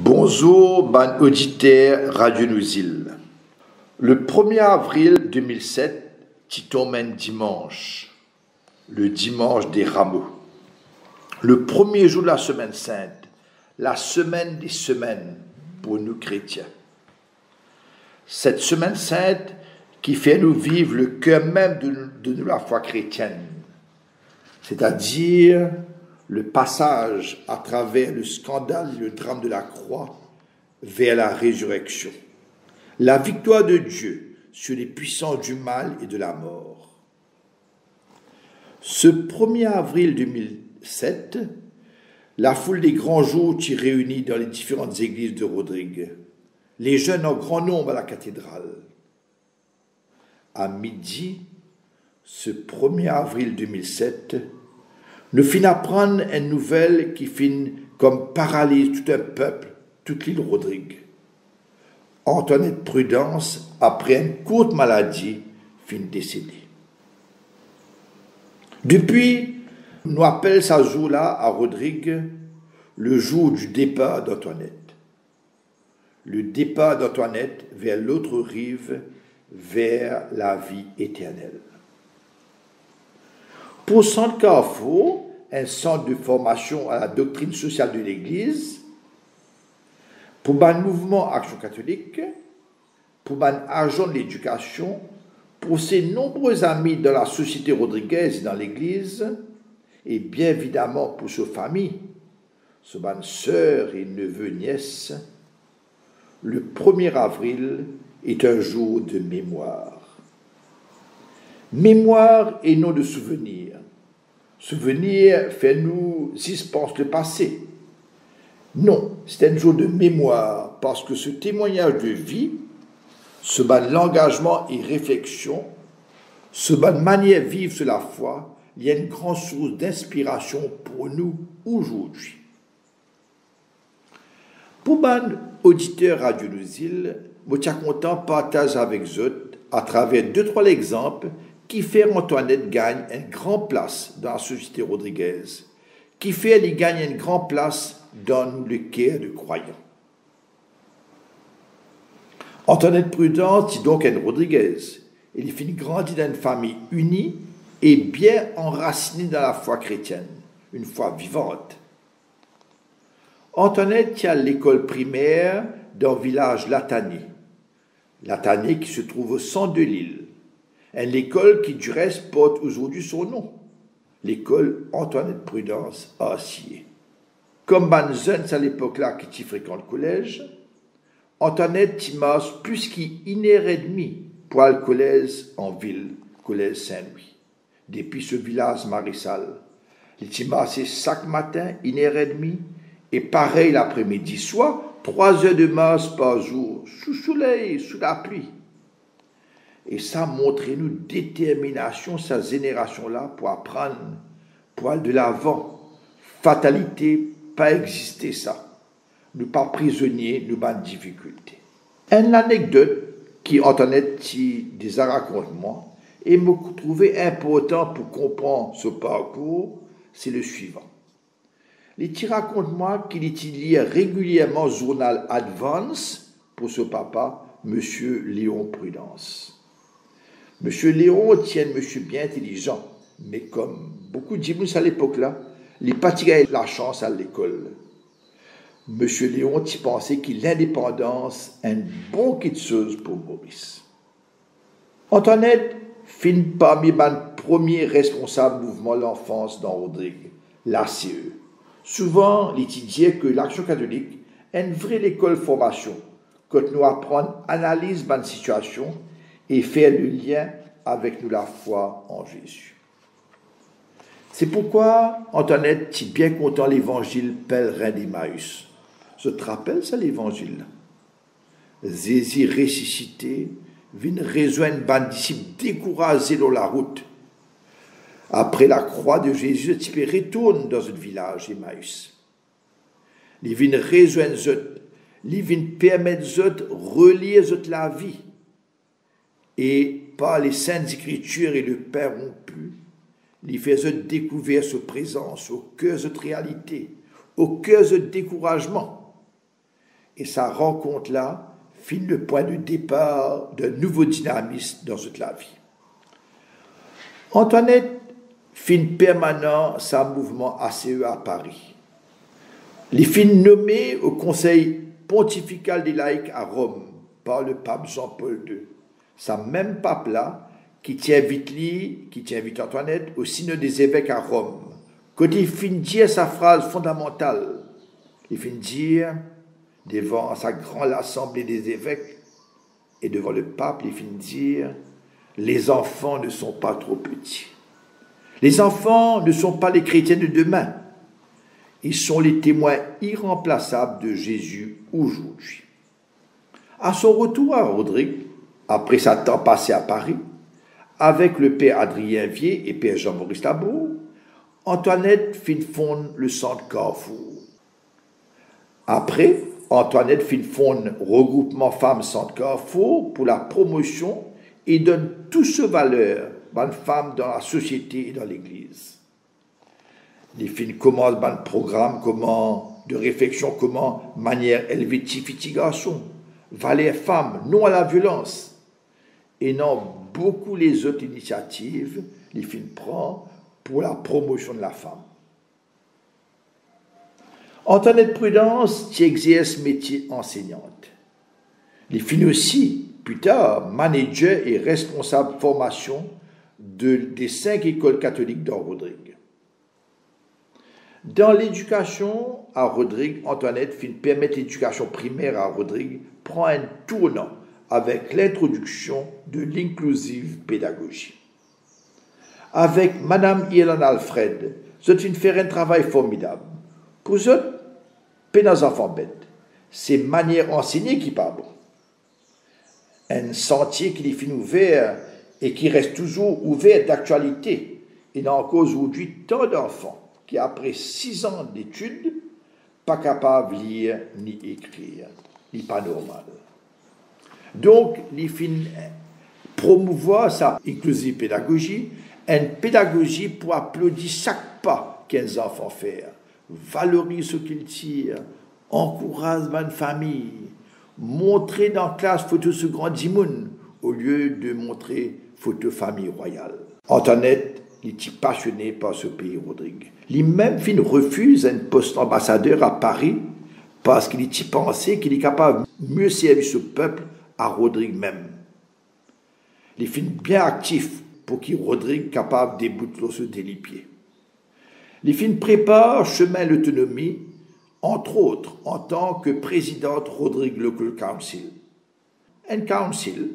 Bonjour, ban auditeur Radio Nousil. Le 1er avril 2007, tu tombes un dimanche, le dimanche des rameaux. Le premier jour de la semaine sainte, la semaine des semaines pour nous chrétiens. Cette semaine sainte qui fait nous vivre le cœur même de nous la foi chrétienne, c'est-à-dire le passage à travers le scandale et le drame de la croix vers la résurrection. La victoire de Dieu sur les puissances du mal et de la mort. Ce 1er avril 2007, la foule des grands jours s'y réunit dans les différentes églises de Rodrigue. Les jeunes en grand nombre à la cathédrale. À midi, ce 1er avril 2007, nous finissons apprendre une nouvelle qui finit comme paralyse tout un peuple, toute l'île Rodrigue. Antoinette Prudence, après une courte maladie, finit décédée. Depuis, nous appelons ce jour-là à Rodrigue le jour du départ d'Antoinette. Le départ d'Antoinette vers l'autre rive, vers la vie éternelle. Pour Centre Carrefour, un centre de formation à la doctrine sociale de l'Église, pour le mouvement Action catholique, pour le agent de l'éducation, pour ses nombreux amis dans la société rodriguaise et dans l'Église, et bien évidemment pour sa famille, ses sœurs et neveux, nièces, le 1er avril est un jour de mémoire. Mémoire et non de souvenir. Souvenir fait nous y pense le passé. Non, c'est un jour de mémoire parce que ce témoignage de vie, ce ban l'engagement et réflexion, ce ban manière vivre sur la foi, il y a une grande source d'inspiration pour nous aujourd'hui. Pour ban auditeur Radio Nousil, je suis content de partager avec vous à travers 2-3 exemples qui fait Antoinette gagne une grande place dans la société rodriguaise, qui fait elle gagne une grande place dans le cœur de croyants. Antoinette Prudence est donc une rodriguaise. Elle finit grandie dans une famille unie et bien enracinée dans la foi chrétienne, une foi vivante. Antoinette est à l'école primaire dans le village Latanier. Latanier qui se trouve au centre de l'île. Une école qui du reste porte aujourd'hui son nom. L'école Antoinette Prudence à Acier. Comme ban jeunes à l'époque-là qui fréquente le collège, Antoinette timasse plus qu'une heure et demie pour aller au collège en ville, collège Saint-Louis. Depuis ce village marissal, il timasse chaque matin 1h30 et pareil l'après-midi, soit 3 heures de masse par jour, sous soleil, sous la pluie. Et ça montre nous détermination, cette génération-là, pour apprendre, pour aller de l'avant. Fatalité, pas exister ça. Nous pas prisonniers, nous pas de difficultés. Une anecdote qui Antoinette des raconte-moi et me trouvé important pour comprendre ce parcours, c'est le suivant. Les petits raconte-moi qu'il étudie régulièrement le journal Advance pour ce papa, Monsieur Léon Prudence. Monsieur Léon tient monsieur bien intelligent, mais comme beaucoup de gens à l'époque-là, les fatigués la chance à l'école. Monsieur Léon y pensait que l'indépendance est une bonne petite chose pour Maurice. Antoinette finit parmi les premiers responsables du mouvement de l'enfance dans Rodrigue, l'ACE. Souvent, il étudiait que l'Action catholique est une vraie école de formation, quand nous apprenons analyse de la situation et faire le lien avec nous la foi en Jésus. C'est pourquoi Antoinette est bien content l'évangile pèlerin d'Emmaüs. Je te rappelle ça l'évangile. Jésus ressuscité vient rejoindre un disciple découragé dans la route. Après la croix de Jésus, il retourne dans un village Emmaüs. Il vient rejoindre eux, il vient permettre eux relire la vie. Et par les Saintes Écritures et le Père rompu, il fait découvrir sa présence au cœur de réalité, au cœur de découragement. et sa rencontre-là fit le point de départ d'un nouveau dynamisme dans toute la vie. Antoinette fit permanent sa mouvement ACE à Paris. Les fit nommés au Conseil pontifical des laïcs à Rome par le pape Jean-Paul II. Ça même pape-là qui invite Antoinette au synode des évêques à Rome. Quand il finit dire sa phrase fondamentale, il finit dire devant sa grande assemblée des évêques et devant le pape, il finit dire les enfants ne sont pas trop petits. Les enfants ne sont pas les chrétiens de demain. Ils sont les témoins irremplaçables de Jésus aujourd'hui. À son retour à Rodrigue, après sa temps passé à Paris, avec le père Adrien Vier et père Jean-Maurice Labour, Antoinette fit fondre le centre Carrefour. Après, Antoinette fit fondre regroupement Femmes Centre Carrefour pour la promotion et donne tout ce valeur aux femmes dans la société et dans l'Église. Les filles commencent un programme de réflexion comment manière élever petits garçons, valer femmes, non à la violence. Et non, beaucoup les autres initiatives, les filles prennent pour la promotion de la femme. Antoinette Prudence qui exerce métier enseignante. Les filles aussi, plus tard, manager et responsable formation des 5 écoles catholiques dans Rodrigue. Dans l'éducation à Rodrigue, Antoinette permet l'éducation primaire à Rodrigue prend un tournant avec l'introduction de l'inclusive pédagogie. Avec Madame Hélène Alfred, c'est une faire un travail formidable. Pour eux, pénals enfants bêtes, c'est manière enseignée qui parle. Un sentier qui est fini ouvert et qui reste toujours ouvert d'actualité. Il y a encore aujourd'hui tant d'enfants qui, après 6 ans d'études, pas capables de lire ni écrire, ni pas normal. Donc, les filles promouvoir sa inclusive pédagogie, une pédagogie pour applaudir chaque pas qu'un enfant fait, valoriser ce qu'il tire, encourage une famille, montrer dans la classe photo ce grand dimoun au lieu de montrer photo famille royale. Antoinette était passionnée par ce pays Rodrigue. Lui-même refuse un poste ambassadeur à Paris parce qu'il était pensé qu'il est capable de mieux servir ce peuple à Rodrigue même. Les films bien actifs pour qu'il Rodrigue capable de débouter ce délipier. Les films préparent chemin l'autonomie, entre autres en tant que présidente Rodrigue Local Council. Un council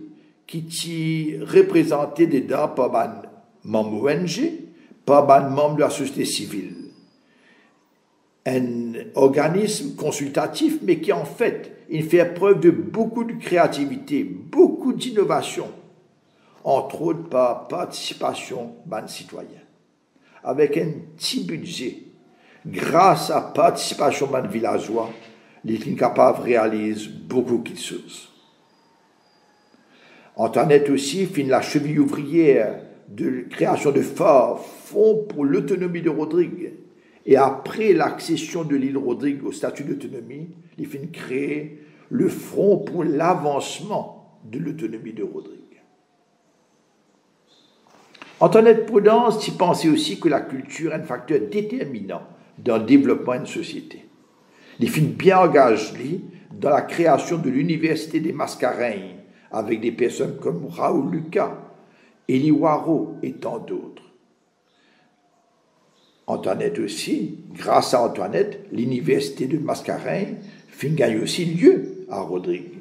qui est représenté dedans par un membre ONG, par un membre de la société civile. Un organisme consultatif, mais qui en fait, il fait preuve de beaucoup de créativité, beaucoup d'innovation, entre autres par participation des citoyens. Avec un petit budget, grâce à la participation des villageois, les filles capables réalisent beaucoup de choses. Antoinette aussi finit la cheville ouvrière de création de fonds pour l'autonomie de Rodrigue. Et après l'accession de l'île Rodrigue au statut d'autonomie, il finit créer le Front pour l'avancement de l'autonomie de Rodrigue. Antoinette Prudence y pensait aussi que la culture est un facteur déterminant dans le développement d'une société. Il finit bien engagé dans la création de l'Université des Mascareignes, avec des personnes comme Raoul Lucas, Élie Waro et tant d'autres. Antoinette aussi, grâce à Antoinette, l'Université de Mascareignes gagne aussi lieu à Rodrigue.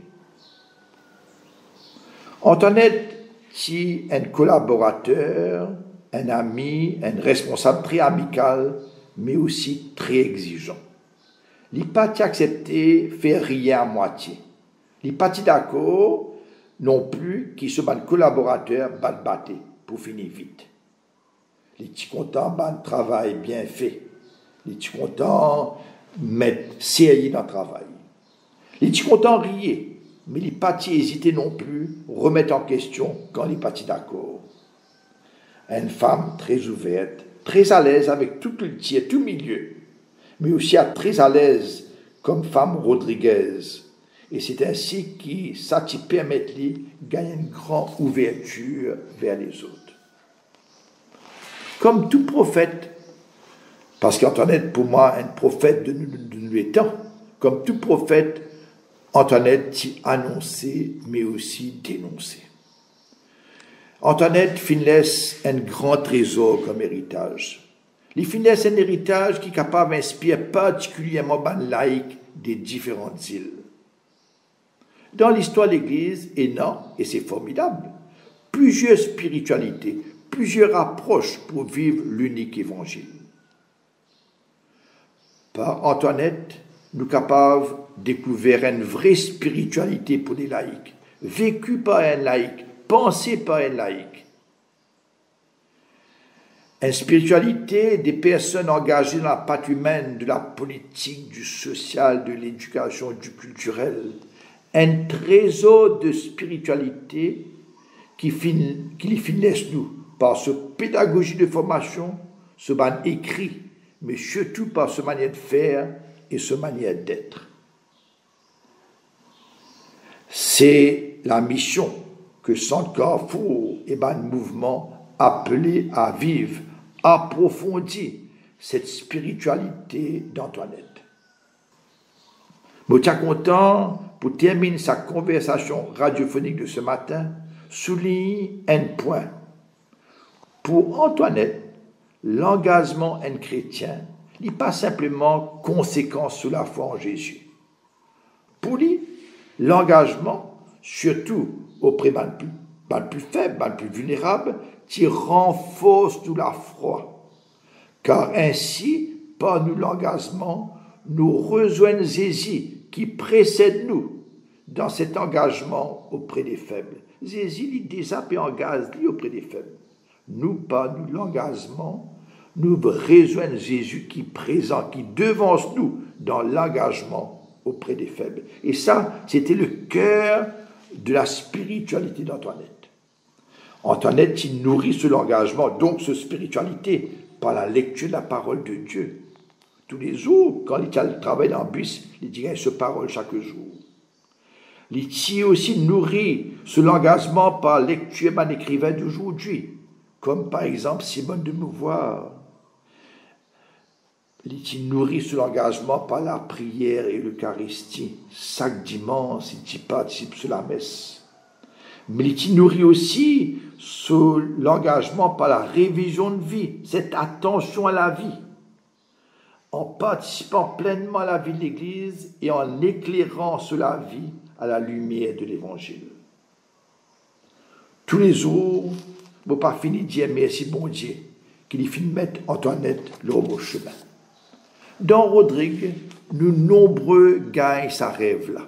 Antoinette, qui est un collaborateur, un ami, un responsable très amical, mais aussi très exigeant. Il n'a pas accepté de faire rien à moitié. Il n'a pas d'accord non plus qu'il soit un collaborateur batté pour finir vite. Il est content d'un travail bien fait. Il est content de mettre sérieux dans le travail. Il est content de rire, mais il n'est pas hésité non plus à remettre en question quand il n'est pas d'accord. Une femme très ouverte, très à l'aise avec tout le milieu, mais aussi très à l'aise comme femme rodriguaise, Et c'est ainsi que ça te permet de gagner une grande ouverture vers les autres. Comme tout prophète, parce qu'Antoinette, pour moi, est un prophète de nous temps, comme tout prophète, Antoinette annonçait, mais aussi dénonçait. Antoinette laisse un grand trésor comme héritage. Il laisse un héritage qui est capable d'inspirer particulièrement les laïcs des différentes îles. Dans l'histoire de l'Église, et c'est formidable, plusieurs spiritualités, plusieurs approches pour vivre l'unique évangile. Par Antoinette, nous sommes capables de découvrir une vraie spiritualité pour les laïcs, vécue par un laïc, pensée par un laïc. Une spiritualité des personnes engagées dans la patte humaine, de la politique, du social, de l'éducation, du culturel. Un trésor de spiritualité qui les finesse nous par ce pédagogie de formation, ce ban écrit, mais surtout par ce manière de faire et ce manière d'être. C'est la mission que Centre Carrefour et ban mouvement appelé à vivre, approfondir cette spiritualité d'Antoinette. Je suis content, pour terminer sa conversation radiophonique de ce matin, souligne un point. Pour Antoinette, l'engagement en chrétien n'est pas simplement conséquence sur la foi en Jésus. Pour lui, l'engagement, surtout auprès des plus faibles, des plus vulnérables, qui renforce tout la foi. Car ainsi, par nous l'engagement, nous rejoignons Jésus qui précède nous dans cet engagement auprès des faibles. Jésus il déjà engage auprès des faibles. Nous, par nous l'engagement, nous rejoignons Jésus qui présente, qui devance nous dans l'engagement auprès des faibles. Et ça, c'était le cœur de la spiritualité d'Antoinette. Antoinette, il nourrit ce engagement, donc cette spiritualité, par la lecture de la parole de Dieu. Tous les jours, quand il travaille dans le bus, il dit ce parole chaque jour. Il aussi nourrit ce engagement par lecture d'un écrivain d'aujourd'hui, comme par exemple Simone de Beauvoir. Il nourrit ce engagement par la prière et l'Eucharistie. Chaque dimanche, il participe sur la messe. Mais il nourrit aussi l'engagement par la révision de vie, cette attention à la vie, en participant pleinement à la vie de l'Église et en éclairant sur la vie à la lumière de l'Évangile. Tous les jours, je ne peux pas finir de dire merci bon Dieu, qu'il finit de mettre Antoinette le au chemin. Dans Rodrigue, nous nombreux gagnent sa rêve là.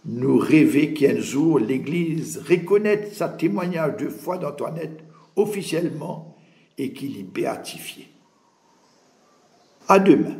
Nous rêvons qu'un jour l'Église reconnaisse sa témoignage de foi d'Antoinette officiellement et qu'il y béatifié. À demain.